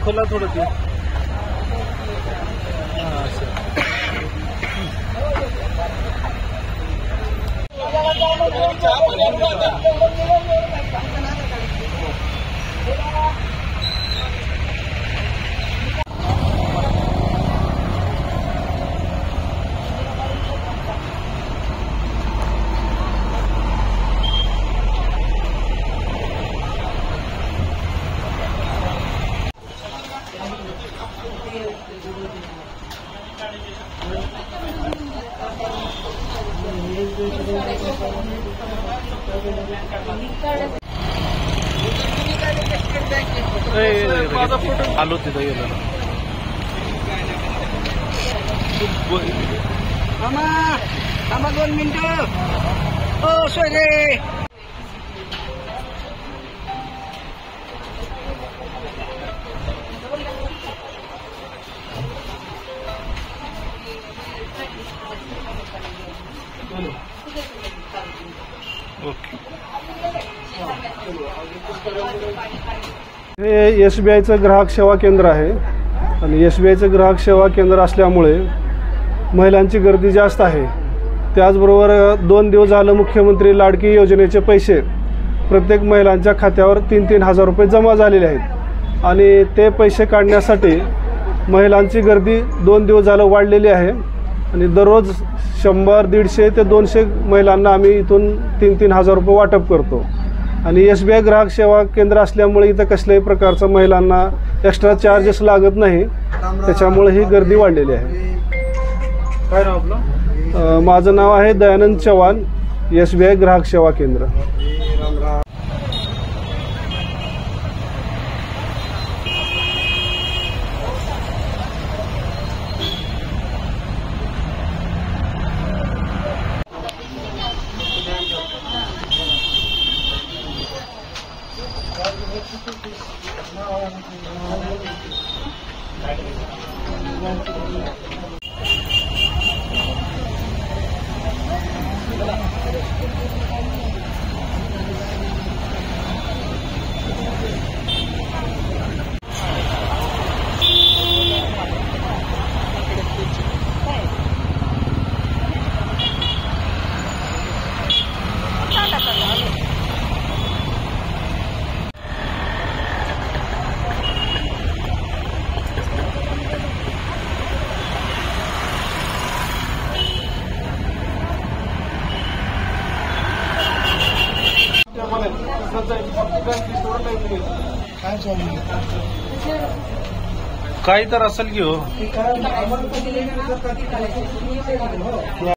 खोला थोडं ते आलो तिथं गेलो थांबा 2 मिनिटं. ओ सोयरे हे SBIचं ग्राहक सेवा केंद्र आहे आणि SBIचं ग्राहक सेवा केंद्र असल्यामुळे महिलांची गर्दी जास्त आहे. त्याचबरोबर 2 दिवस झालं मुख्यमंत्री लाडकी योजनेचे पैसे प्रत्येक महिलांच्या खात्यावर 3-3 हजार रुपये जमा झालेले आहेत आणि ते पैसे काढण्यासाठी महिलांची गर्दी 2 दिवस झालं वाढलेली आहे आणि दररोज 100-150 ते 200 महिलांना आम्ही इथून 3-3 हजार रुपये वाटप करतो आणि SBI ग्राहक सेवा केंद्र असल्यामुळे इथं कसल्याही प्रकारचं महिलांना एक्स्ट्रा चार्जेस लागत नाही, त्याच्यामुळे ही गर्दी वाढलेली आहे. काय नाव आपलं? माझं नाव आहे दयानंद चव्हाण, SBI ग्राहक सेवा केंद्र. काही तर असेल की हो.